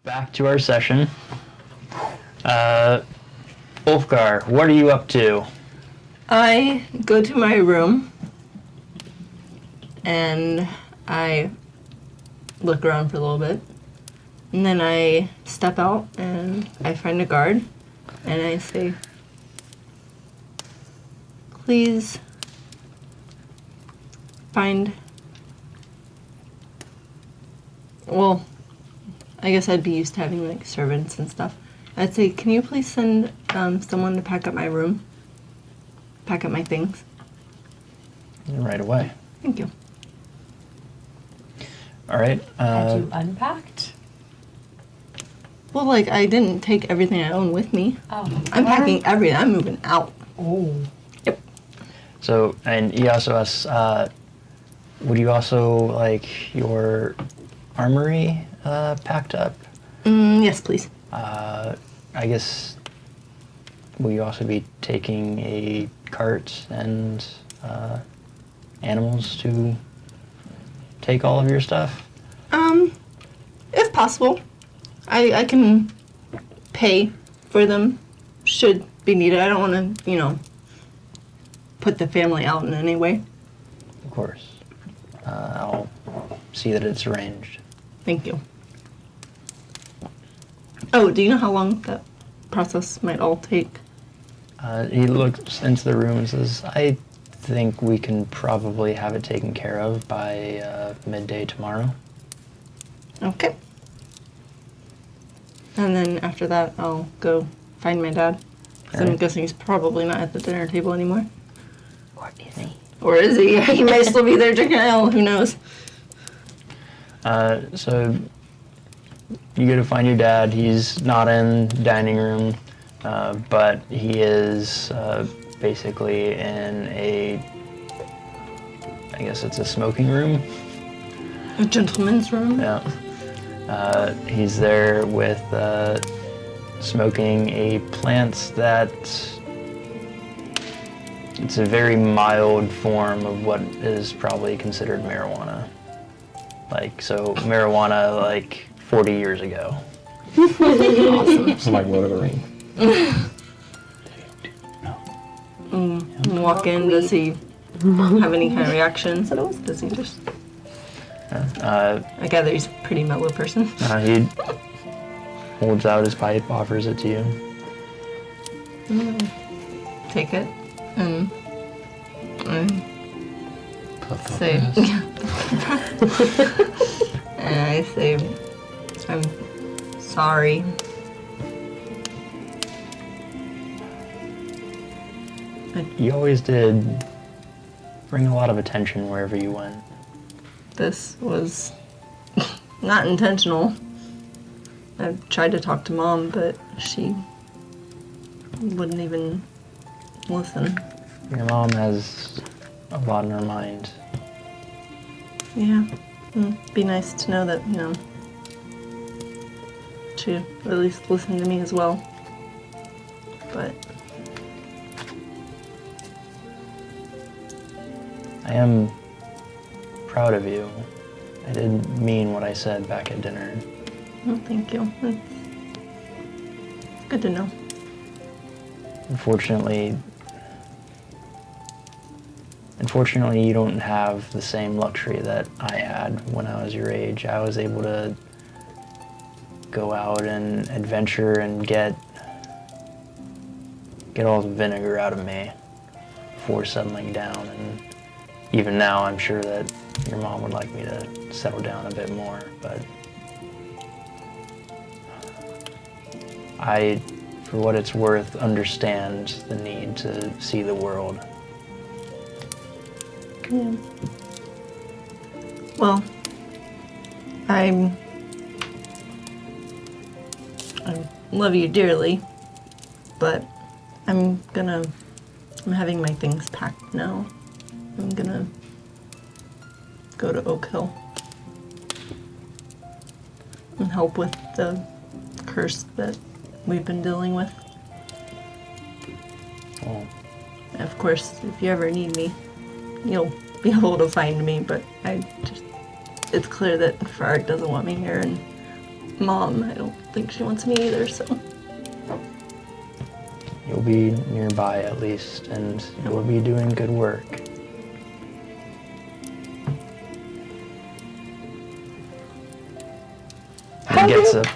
back to our session. Ulfgar, what are you up to? I go to my room and I look around for a little bit. And then I step out and I find a guard and I say, please find... Well, I guess I'd be used to having like servants and stuff. I'd say, can you please send someone to pack up my room? Pack up my things. Right away. Thank you. All right. Had you unpacked? Well, like, I didn't take everything I own with me. Oh. I'm packing everything. I'm moving out. Oh. Yep. So, and he also asks, would you also like your armory packed up? Yes, please. I guess, will you also be taking a cart and animals to take all of your stuff? If possible. I can pay for them should be needed. I don't want to, put the family out in any way. Of course. I'll see that it's arranged. Thank you. Oh, do you know how long that process might all take? He looks into the room and says, I think we can probably have it taken care of by midday tomorrow. Okay. And then after that, I'll go find my dad. 'Cause I'm guessing he's probably not at the dinner table anymore. Or is he? Or is he? He may still be there drinking ale. Who knows? So you go to find your dad. He's not in the dining room, but he is basically in I guess it's a smoking room. A gentleman's room? Yeah. He's there with smoking a plant that it's a very mild form of what is probably considered marijuana. So marijuana 40 years ago. Awesome. It's like Lord of the Rings. Walk in, does he have any kind of reaction? Does he just... I gather he's a pretty mellow person. He holds out his pipe, offers it to you. Take it and say, and I say, I'm sorry. You always did bring a lot of attention wherever you went. This was not intentional. I tried to talk to Mom, but she wouldn't even listen. Your mom has a lot on her mind. Yeah. It'd be nice to know that, she at least listened to me as well. But I am proud of you. I didn't mean what I said back at dinner. well, thank you. It's good to know. Unfortunately, you don't have the same luxury that I had when I was your age. I was able to go out and adventure and get all the vinegar out of me before settling down. And even now, I'm sure that your mom would like me to settle down a bit more, but I, for what it's worth, understand the need to see the world. Yeah. Well, I love you dearly, but I'm having my things packed now. I'm gonna go to Oak Hill and help with the curse that we've been dealing with. Oh. Of course, if you ever need me, you'll be able to find me, but it's clear that Farag doesn't want me here, and Mom, I don't think she wants me either, so. You'll be nearby at least, and you'll be doing good work. He gets up.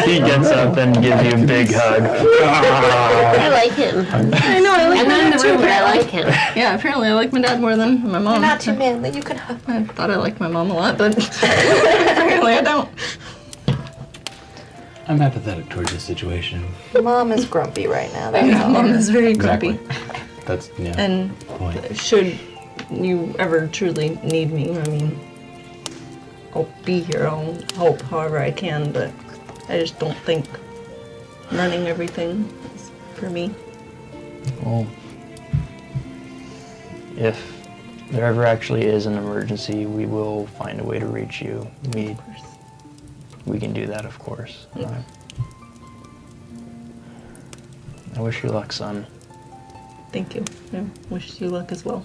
He gets up and gives you a big hug. I like him. I know, I like I'm my not in dad the too. room, but I like him. Yeah, apparently I like my dad more than my mom. You're not too manly. You can hug. I thought I liked my mom a lot, but apparently I don't. I'm apathetic towards this situation. Mom is grumpy right now. That's all. Mom is very grumpy. Exactly. That's, yeah. And Point. should you ever truly need me, I mean, I'll be here. I'll help however I can, but I just don't think running everything is for me. Well, if there ever actually is an emergency, we will find a way to reach you. We can do that, of course. I wish you luck, son. Thank you. I wish you luck as well.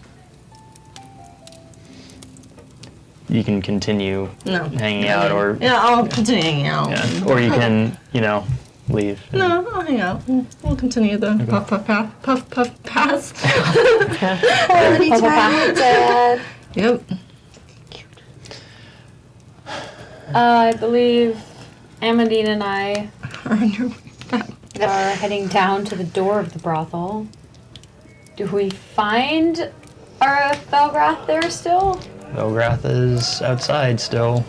You can continue No. hanging out, or Yeah, I'll continue hanging out. yeah, or you can, leave. No, I'll hang out. We'll continue the puff pass. Quality time, Dad. Yep. I believe Amadine and I Are on your way back. are heading down to the door of the brothel. Do we find our Velgrath there still? Velgrath is outside still.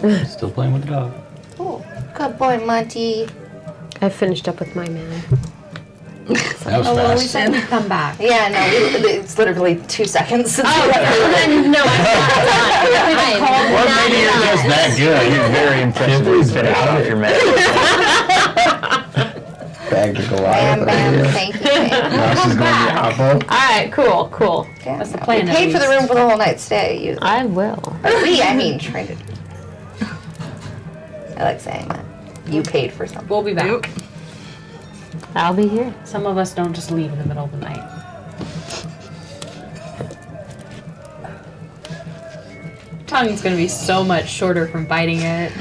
Yeah, still playing with the dog. Cool. Good boy, Monty. I finished up with my man. That was Oh, well, we fast. said we'd come back. Yeah, no, it's literally 2 seconds since we left. No, I'm What made you just that good? You're very impressive. Please finish off your message. Bag to Bam, Goliath. bam, thank you. Thank Now she's gonna be awful. Alright, cool. you. That's the plan, We at paid for the least. room for the whole night stay. You, I will. I mean Trinity. I like saying that. You paid for something. We'll be back. I'll be here. Some of us don't just leave in the middle of the night. Tongue's gonna be so much shorter from biting it.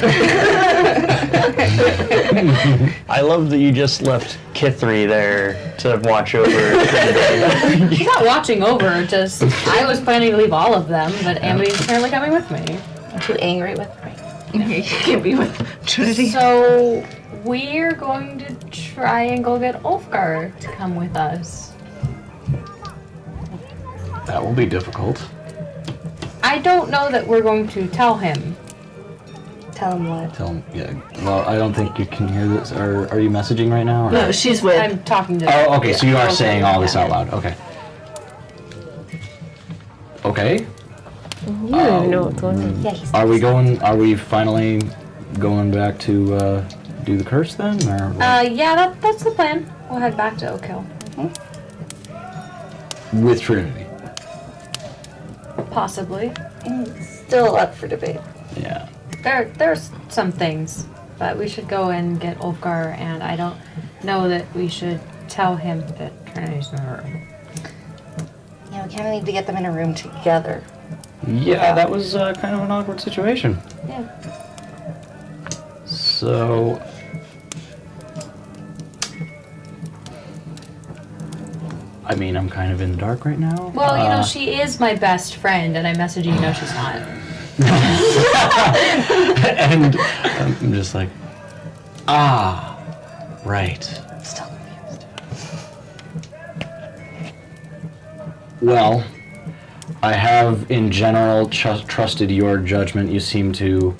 I love that you just left Kithri there to watch over Trinity. She's not watching over, just I was planning to leave all of them, but Amadine's apparently coming with me. I'm too angry with me. You can't be with Trinity. So we're going to try and go get Ulfgar to come with us. That will be difficult. I don't know that we're going to tell him. Tell him what. Tell him, yeah. Well, I don't think you can hear this. Are you messaging right now? Or? No, she's with. I'm talking to Oh, okay, so you are Okay, saying all this yeah. out loud. Okay. Okay. You don't even know what's going on. Yeah, he's. Are we finally going back to do the curse then? Or what? Yeah, that's the plan. We'll head back to Oak Hill. With Trinity? Possibly. Still up for debate. Yeah. There's some things, but we should go and get Ulfgar, and I don't know that we should tell him that Trinity's in the room. Yeah, we kind of need to get them in a room together. Yeah, that was kind of an awkward situation. Yeah. So... I mean, I'm kind of in the dark right now. Well, she is my best friend, and I message you, she's not. And I'm just like, right. Still confused. Well, I have in general trusted your judgment. You seem to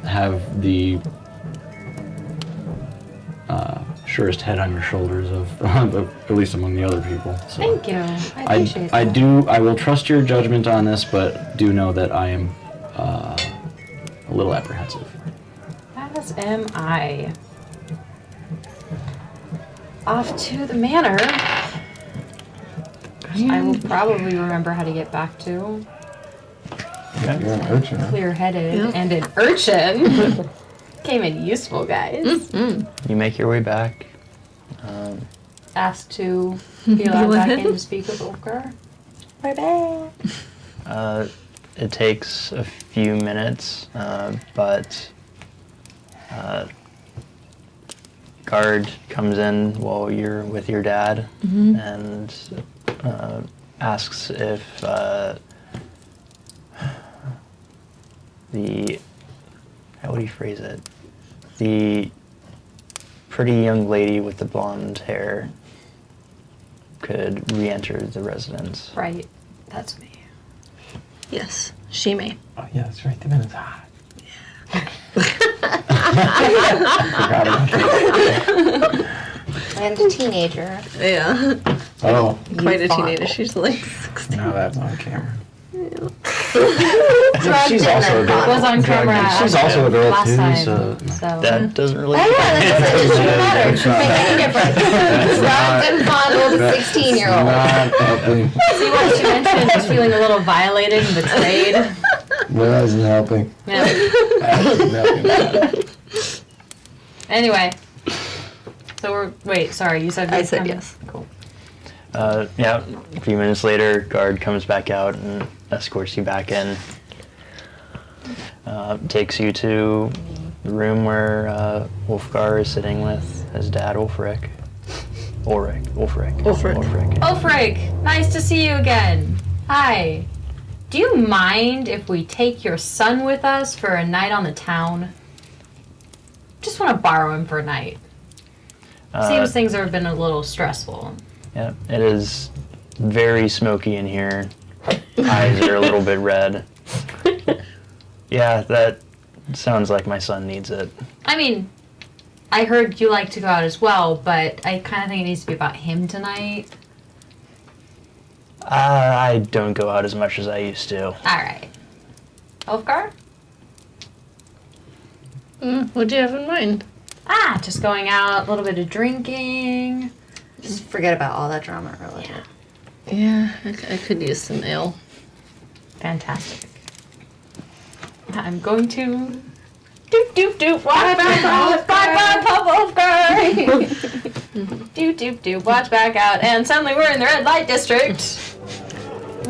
have the surest head on your shoulders of at least among the other people. So Thank you. I appreciate that. I will trust your judgment on this, but do know that I am a little apprehensive. As am I. Off to the manor. Which I will probably remember how to get back to. You're an urchin. Huh? Clear-headed Yeah. and an urchin. Came in useful, guys. You make your way back. Asked to be allowed back in to speak with Ulfgar. We're back. It takes a few minutes, but Guard comes in while you're with your dad and asks if how would you phrase it? The pretty young lady with the blonde hair could re-enter the residence. Right. That's me. Yes, she may. Oh, yeah, that's right. Divenna's hot. And a teenager. Yeah. Oh, Quite a teenager. She's like 16. now that's on camera. She's also a It girl. was on camera. She's also a girl last too, time, so. That doesn't really Oh, yeah, that doesn't make any difference. not- Drugged and fondled a 16-year-old. Not helping. See what she mentioned is feeling a little violated and betrayed. That isn't helping. Yeah. Absolutely nothing. Anyway. Sorry, you said I said yes. Cool. Yeah, a few minutes later, guard comes back out and escorts you back in. Takes you to the room where Ulfgar is sitting with his dad, Ulfric. Ulfric. Ulfric, nice to see you again. Hi. Do you mind if we take your son with us for a night on the town? Just want to borrow him for a night. Seems things have been a little stressful. Yeah, it is very smoky in here. Eyes are a little bit red. Yeah, that sounds like my son needs it. I mean, I heard you like to go out as well, but I kind of think it needs to be about him tonight. I don't go out as much as I used to. All right. Ulfgar? What do you have in mind? Just going out, a little bit of drinking. Just forget about all that drama earlier. Yeah, I could use some ale. Fantastic. I'm going to doop doop doop watch back out. Bye Pop Ulfgar. Doop doop doop watch back out, and suddenly we're in the red light district.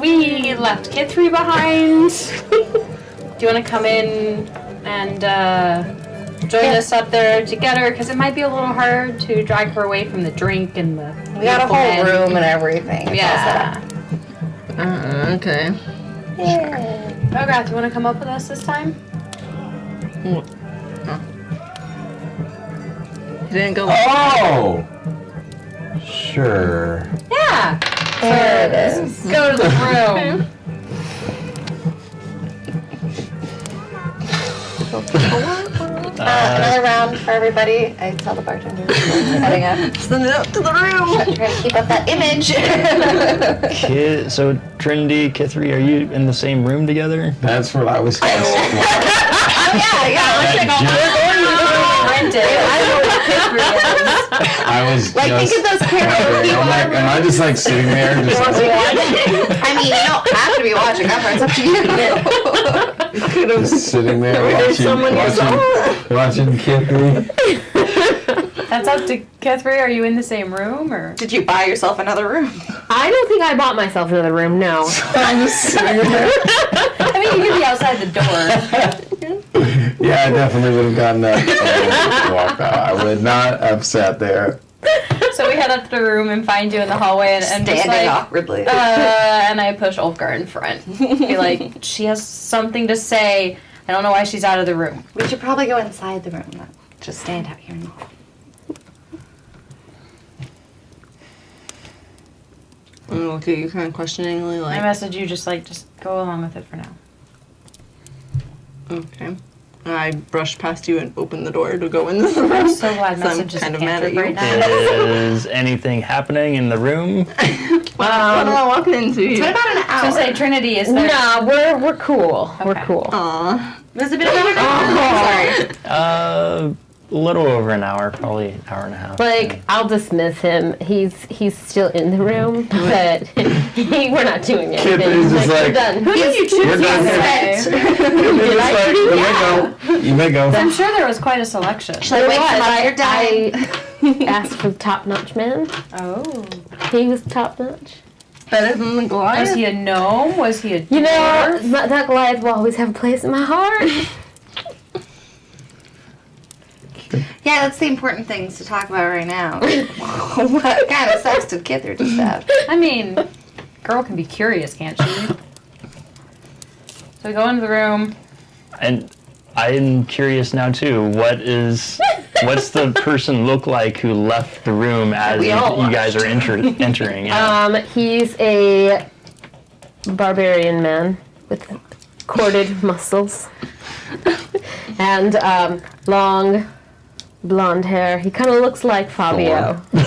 We left Kithri behind. Do you want to come in and join us up there together? Because it might be a little hard to drag her away from the drink and the. We got a beautiful whole men. room and everything. It's all set up. Yeah. Okay. Velgrath, you want to come up with us this time? You didn't go. Oh! Sure. Yeah. There it is. Go to the room. Another round for everybody. I tell the bartender we're heading up. Send it up to the room. Try to keep up that image. So Trinity, Kithri, are you in the same room together? That's what I was going to say. I was Like, just think of those karaoke I'm like, am I just like sitting there just like, I mean, you don't have to be watching that part. It's up to you. just sitting there watching Kithri? That's up to Kithri. Are you in the same room or? Did you buy yourself another room? I don't think I bought myself another room, no. I'm just sitting there. I mean, you could be outside the door. Yeah, I definitely would have gotten up and walked out. I would not have sat there. So we head up to the room and find you in the hallway and just Standing like, awkwardly. and I push Ulfgar in front. Be like, she has something to say. I don't know why she's out of the room. We should probably go inside the room, not just stand out here in the hall. Okay, you kind of questioningly I like. message you just go along with it for now. Okay. I brush past you and open the door to go into the room. I'm so glad So I'm messages kind of a mad at cantrip you. right now. Is anything happening in the room? What am I walking into It's been here? about an So hour. say Trinity is there. No, we're cool. We're Okay. cool. Aw. There's a bit of a Sorry. A little over an hour, probably an hour and a half. Like, I'll dismiss him. He's still in the room, but we're not doing anything. Kithri's just we're like, done. Who did you choose? We're done here. Did I choose? You may go. You may go. I'm sure there was quite a selection. Should I wake them up? You're dying. I asked for the top-notch man. Oh. He was top-notch. Better than the Was Goliath? he a gnome? Was he a dwarf? You know, that Goliath will always have a place in my heart. Yeah, that's the important things to talk about right now. What kind of sex did Kithri just have? I mean, girl can be curious, can't she? So we go into the room. And I'm curious now too. What's the person look like who left the room as you guys are entering? Yeah. He's a barbarian man with corded muscles and long blonde hair. He kind of looks like Fabio. All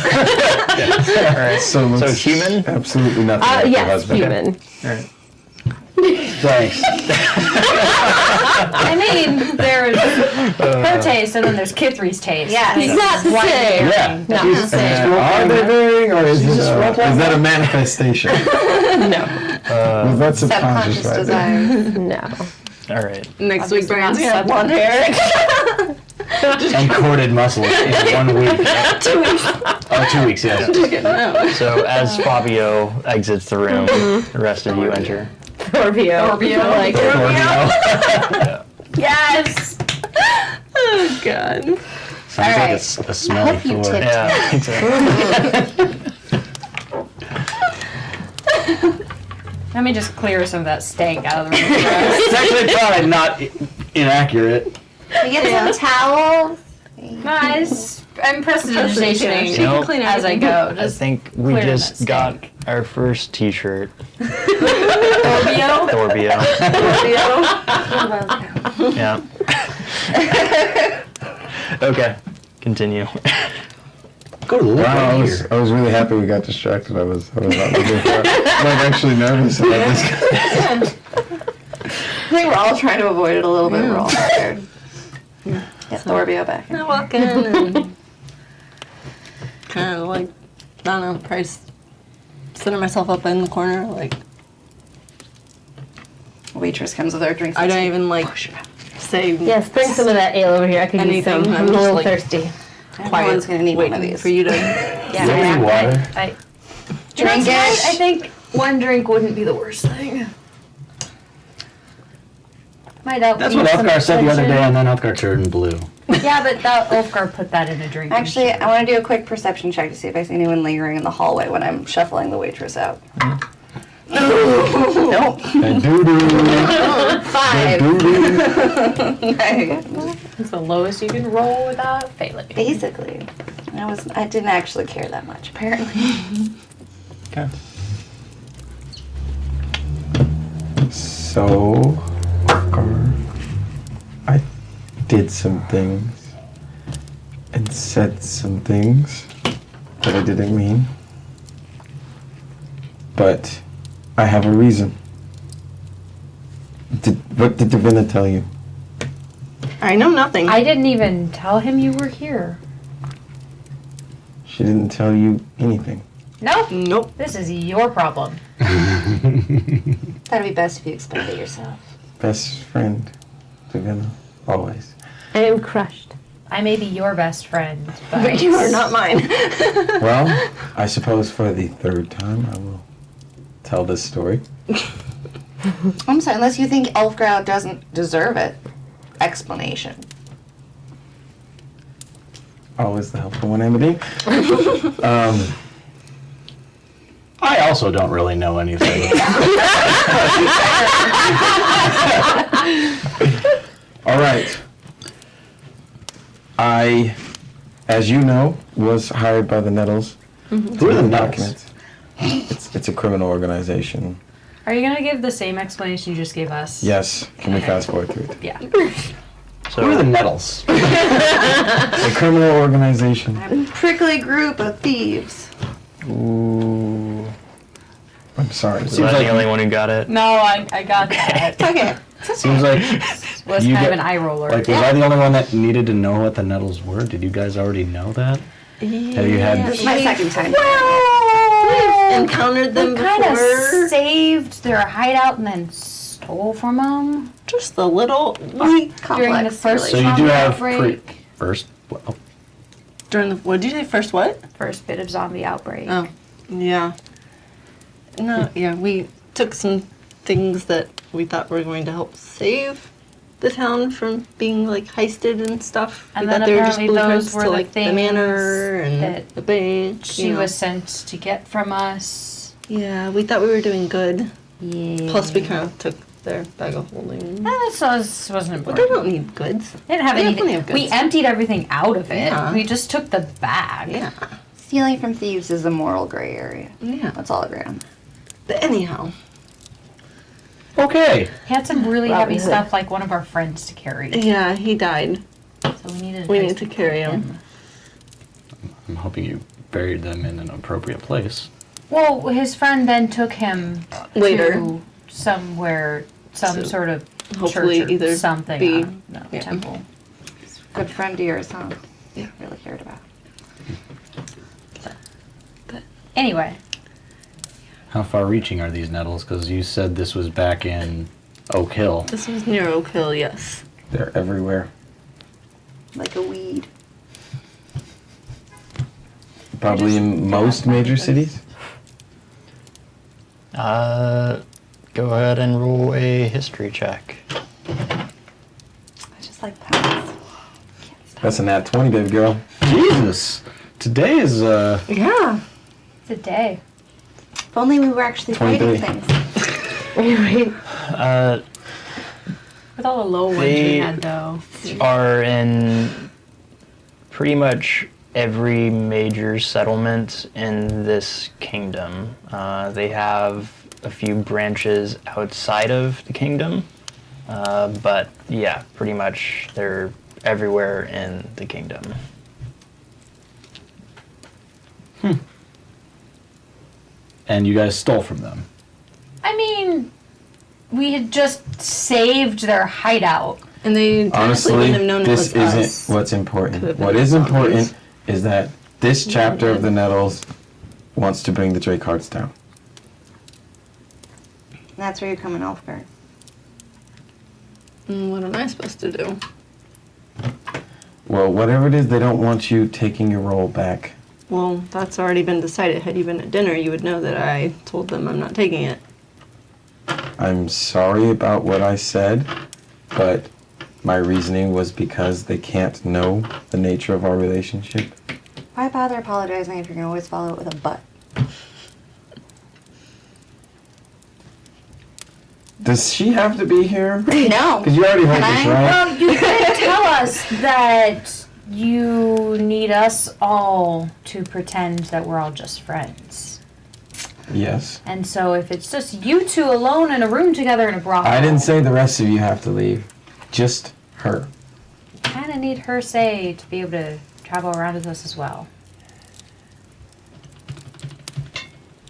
right. So looks human? Absolutely nothing like your Yes, husband. human. All right. Thanks. I mean, there's her taste and then there's Kithri's taste. Yeah. It's Not the white same. hair. Yeah. Not the same. Are they varying, or is that a manifestation? No. Was that subconscious Subconscious right there? desires. No. All right. Next week, Obviously Brand's not gonna have blonde hair. And corded muscles in 1 week. 2 weeks. Oh, 2 weeks, yes. So as Fabio exits the room, the rest of you enter. Fabio. Fabio. Like Yes! Oh God. Sounds like right. a smelly Hope you floor. tip. Yeah. Exactly. Let me just clear some of that stank out of the room. It's actually probably not inaccurate. We get some towels. Nice. I'm prestidigitating She can clean as I everything. go. I Just think we clear just that got stank. our first T-shirt. Fabio. Thorbio. Yeah. Okay. Continue. Go to the Wow, I right was, here. I was really happy we got distracted. I was not looking for it. I'm like actually nervous about this. I think we're all trying to avoid it a little bit. We're all scared. Get Thorbio back. I walk in and kind of like, I don't know, probably center myself up in the corner. Like, Waitress comes with our drinks. I don't even like say yes, bring some of that ale over here. I could use Anything, some. I'm I'm a just little like- thirsty. Everyone's gonna need one of waiting these. for you to. Yeah, Don't need water. I Drink it. I think one drink wouldn't be the worst thing. Might help. That's keep what some Ulfgar said the other attention. day, and then Ulfgar turned blue. Yeah, but that Ulfgar put that in a drink. Actually, I want to do a quick perception check to see if I see anyone lingering in the hallway when I'm shuffling the waitress out. Nope. And doo-doo. 5. Doo-doo. It's the lowest you can roll without failing. Basically, I didn't actually care that much. Apparently. Okay. So, I did some things and said some things that I didn't mean. But I have a reason. What did Divenna tell you? I know nothing. I didn't even tell him you were here. She didn't tell you anything. Nope. Nope. This is your problem. That'd be best if you explained it yourself. Best friend, Divenna, always. I am crushed. I may be your best friend, but But you are not mine. Well, I suppose for the third time I will tell this story. I'm sorry, unless you think Ulfgar doesn't deserve it. Explanation. Always the helpful one, Amadine. I also don't really know anything. All right. I, as you know, was hired by the Nettles. Who are the Nettles? documents. It's a criminal organization. are you gonna give the same explanation you just gave us? Yes. Can we fast forward through it? Yeah. Who are the Nettles? A criminal organization. A prickly group of thieves. Ooh. I'm sorry. Was I the only one who got it? No, I got that. Okay. Seems like Was You kind of get- an eye roller. was I the only one that needed to know what the Nettles were? Did you guys already know that? Have you had? This is my second time. We've encountered them kind of before. saved their hideout and then stole from them Just a little. during the Complex first So you do zombie have outbreak. first. Well, During the. What did you say? First what? First bit of zombie outbreak. Oh, yeah. No, yeah, we took some things that we thought were going to help save the town from being like heisted and stuff. And We then thought they were just apparently blueprints those were to the like the things manor and that the bank. She you know. was sent to get from us. Yeah, we thought we were doing good. Yeah. Plus, we kind of took their bag of holding. That wasn't But important. they don't need goods. They didn't have They have plenty anything. of We goods. emptied everything out of it. Yeah. We just took the bag. Yeah. Stealing from thieves is a moral gray area. Yeah. Let's all agree on that. But anyhow. Okay. He had some really Robin heavy Hood. stuff, like one of our friends to carry. Yeah, he died. So we We need to carry him. I'm hoping you buried them in an appropriate place. Well, his friend then took him Later. to somewhere, some So, sort of hopefully church or either something. be- I don't know, yeah. temple. Good friend of yours, huh? Yeah. Really cared about. Anyway, How far-reaching are these nettles? Because you said this was back in Oak Hill. This was near Oak Hill, yes. They're everywhere. Like a weed. Probably in most major cities. Go ahead and roll a history check. I just like pets. That's a nat 20, baby girl. Jesus! Today is, Yeah. it's a day. If only we were actually fighting 23. things. With all the low ones we They- had, though. Are in pretty much every major settlement in this kingdom. They have a few branches outside of the kingdom, but yeah, pretty much they're everywhere in the kingdom. and you guys stole from them. I mean, we had just saved their hideout. And they technically Honestly, wouldn't have known it this was us. isn't what's Could important. have been What the is zombies. important is that this chapter of the Nettles wants to bring the Drake Hearts down. That's where you come in, Ulfgar. What am I supposed to do? Well, whatever it is, they don't want you taking your role back. Well, that's already been decided. Had you been at dinner, you would know that I told them I'm not taking it. I'm sorry about what I said, but my reasoning was because they can't know the nature of our relationship. Why bother apologizing if you can always follow it with a but? Does she have to be here? No. Because you already heard Can this, I? right? Well, you did tell us that you need us all to pretend that we're all just friends. Yes. And so if it's just you two alone in a room together in a brothel, I didn't say the rest of you have to leave. Just her. kind of need her say to be able to travel around with us as well.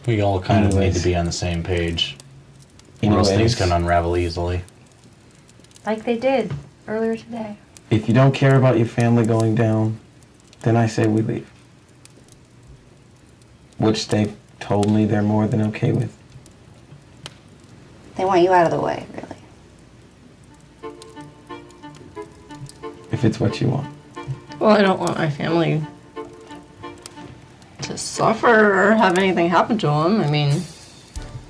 We all kind of need Anyways. to be on the same page. Or else things can unravel easily. Like they did earlier today. If you don't care about your family going down, then I say we leave. Which they've told me they're more than okay with. They want you out of the way, really. If it's what you want. Well, I don't want my family to suffer or have anything happen to them. I mean,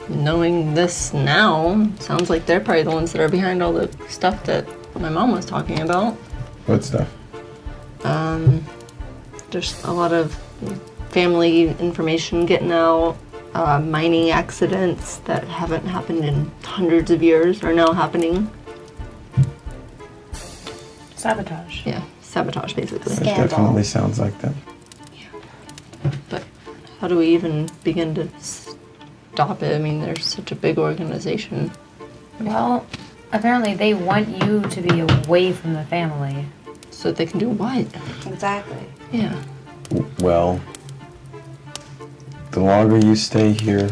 knowing this now, sounds like they're probably the ones that are behind all the stuff that my mom was talking about. What stuff? There's a lot of family information getting out, mining accidents that haven't happened in hundreds of years are now happening. Sabotage. Yeah, sabotage basically. It Scandal. definitely sounds like that. But how do we even begin to stop it? I mean, there's such a big organization. Well, apparently they want you to be away from the family. So that they can do what? Exactly. Yeah. Well, the longer you stay here,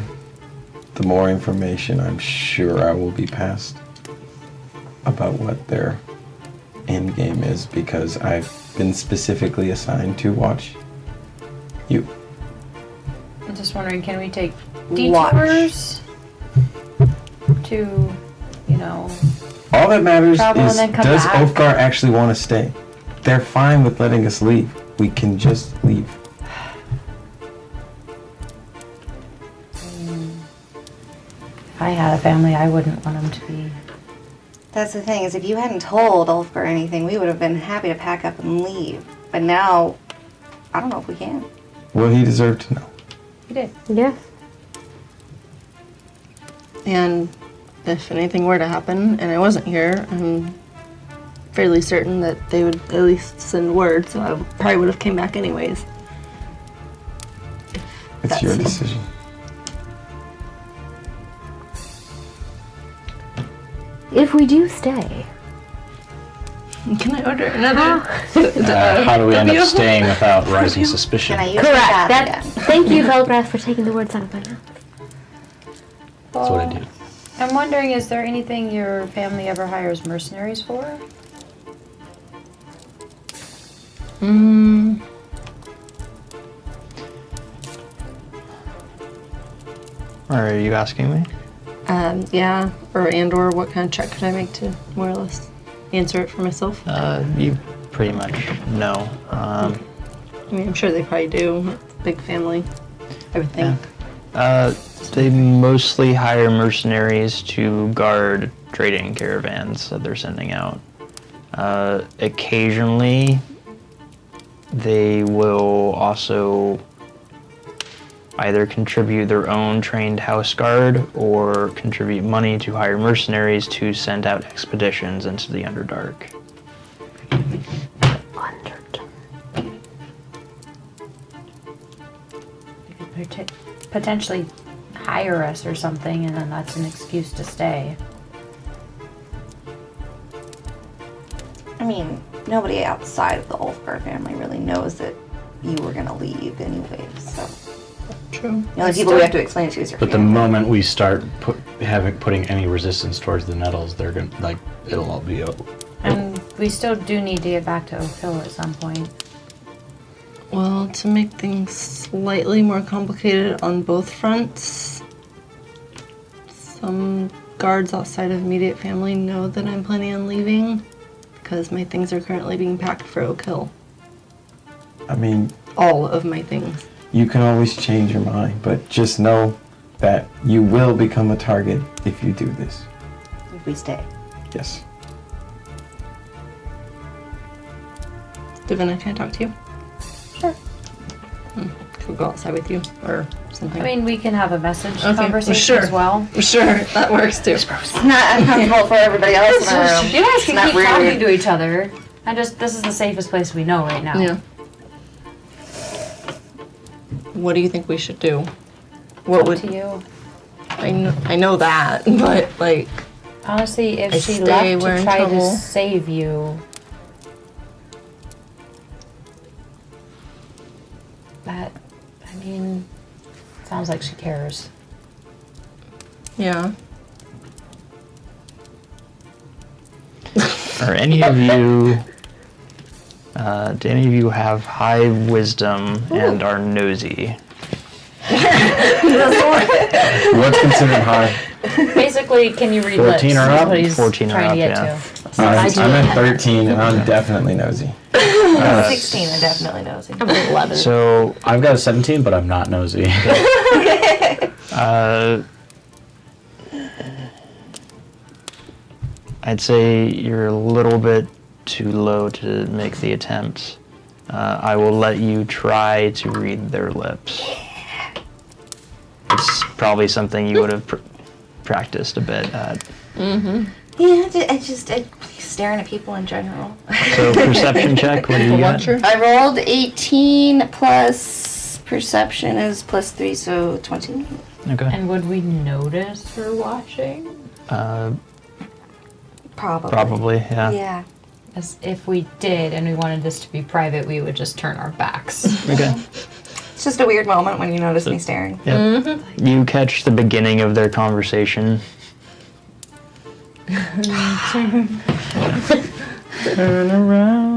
the more information I'm sure I will be passed about what their end game is, because I've been specifically assigned to watch you. I'm just wondering, can we take Watch. detours to, you know, All that matters Travel and is, then come does back. Ulfgar actually want to stay? They're fine with letting us leave. We can just leave. if I had a family, I wouldn't want them to be That's the thing, is if you hadn't told Ulfgar anything, we would have been happy to pack up and leave. But now, I don't know if we can. Well, he deserved to know. You did. Yeah. And if anything were to happen and I wasn't here, I'm fairly certain that they would at least send word, so I probably would have came back anyways. It's your That's- decision. If we do stay. Can I order another? How do we end up staying without rising suspicion? Can I use Correct. that That, again? thank you, Velgrath, for taking the words out of my mouth. That's what I do. I'm wondering, is there anything your family ever hires mercenaries for? Are you asking me? Yeah, or what kind of check could I make to more or less answer it for myself? You pretty much know. I mean, I'm sure they probably do. It's a big family, I would think. They mostly hire mercenaries to guard trading caravans that they're sending out. Occasionally, they will also either contribute their own trained house guard or contribute money to hire mercenaries to send out expeditions into the Underdark. You could potentially hire us or something, and then that's an excuse to stay. I mean, nobody outside of the Ulfgar family really knows that you were going to leave anyway, so. True. The only people we have to explain it to is your But the family. moment we start putting any resistance towards the nettles, they're gonna it'll all be over. And we still do need to get back to Oak Hill at some point. Well, to make things slightly more complicated on both fronts, some guards outside of immediate family know that I'm planning on leaving because my things are currently being packed for Oak Hill. I mean, All of my things. you can always change your mind, but just know that you will become a target if you do this. If we stay. Yes. Divenna, can I talk to you? Sure. Can we go outside with you or something? I mean, we can have a message Okay, conversation sure. as well. Sure, that works too. It's not uncomfortable for everybody else in the room. You guys It's can not keep really- talking to each other. This is the safest place we know right now. Yeah. What do you think we should do? What Up would to you. I know that, but like Honestly, if I she stay, left we're to in try trouble. to save you, that, I mean, sounds like she cares. yeah. Are any of you, do any of you have high wisdom and are nosy? What's considered high? Basically, can you read 14 lips? or That's up? what he's 14 or trying to up, get yeah. to. I'm at 13 and I'm definitely nosy. 16 and definitely nosy. I'm at 11. So, I've got a 17, but I'm not nosy. I'd say you're a little bit too low to make the attempt. I will let you try to read their lips. It's probably something you would have practiced a bit at. Yeah, I just staring at people in general. So perception check, what do you got? Watcher. I rolled 18 plus perception is plus 3, so 20. Okay. And would we notice her watching? Probably. Yeah. Yeah. As if we did and we wanted this to be private, we would just turn our backs. Okay. It's just a weird moment when you notice me staring. Yep. You catch the beginning of their conversation. Turn around.